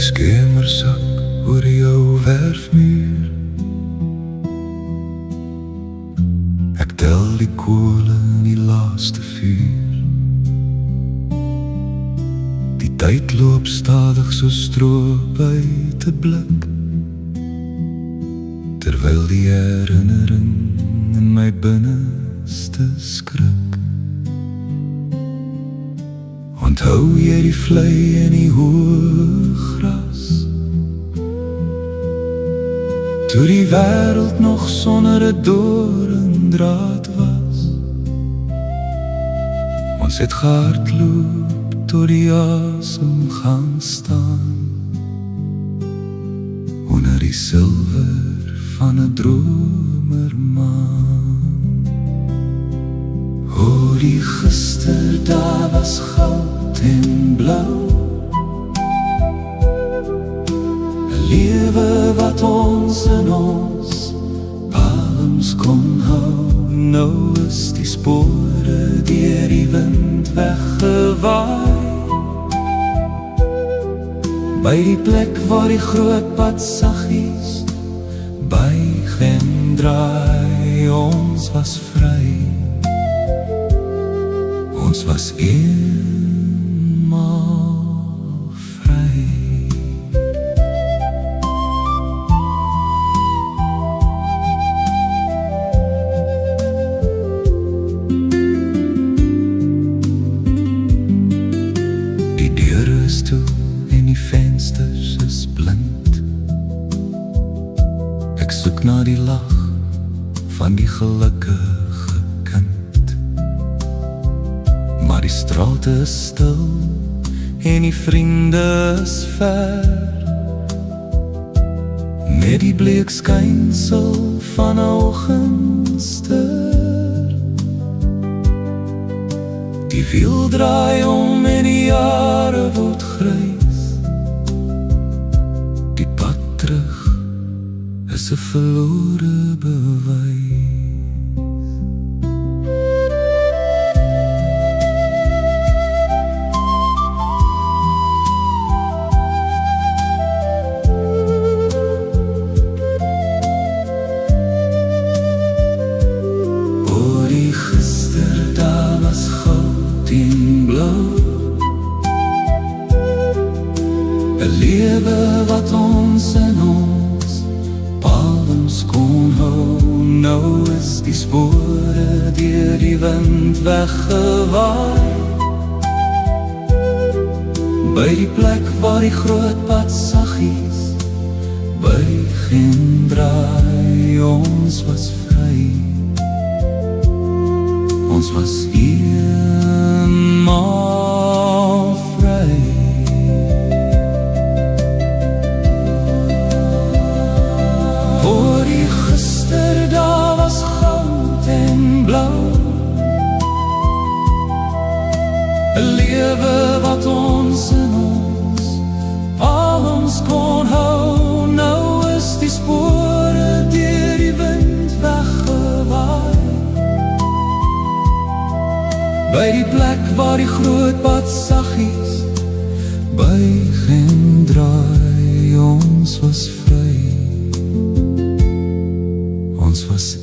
skemersak oor jou werfmuur. Ek tel die kole in die laaste vuur. Die tyd loop stadig so stroop uit 'n blik, terwyl die herinnering in my binneste skrik. Onthou jy die vlei in die hoë gras, toe die wêreld nog sonder 'n doringdraad was? Ons het gehardloop tot die asem gaan staan, onder die silwer van 'n dromermaan. O, die gister daar was goud en blou, 'n lewe wat ons in ons palms kon hou. Nou is die spore deur die wind weggewaai, by die plek waar die groot pad saggies buig en draai. Ons was vry, ons was eenmaal vry. Die deure is toe en die vensters is blind. Ek soek na die lag van die gelukkige kind, maar die strate is stil en die vriende is ver, met die bleek skynsel van 'n oggendster. Die wiel draai om en die jare word grys. Die pad terug is 'n verlore bewys. O, die gister daar was goud en blou, 'n lewe wat ons in ons palms kon hou. Nou is die spore deur die wind weggewaai, by die plek waar die groot pad saggies buig en draai. Ons was vry, ons was eenmaal vry. O, die gister daar was goud en blou, 'n lewe wat ons in ons palms kon hou. Nou is die spore deur die wind weggewaai, by die plek waar die groot pad saggies buig en draai. Ons was vry, ons was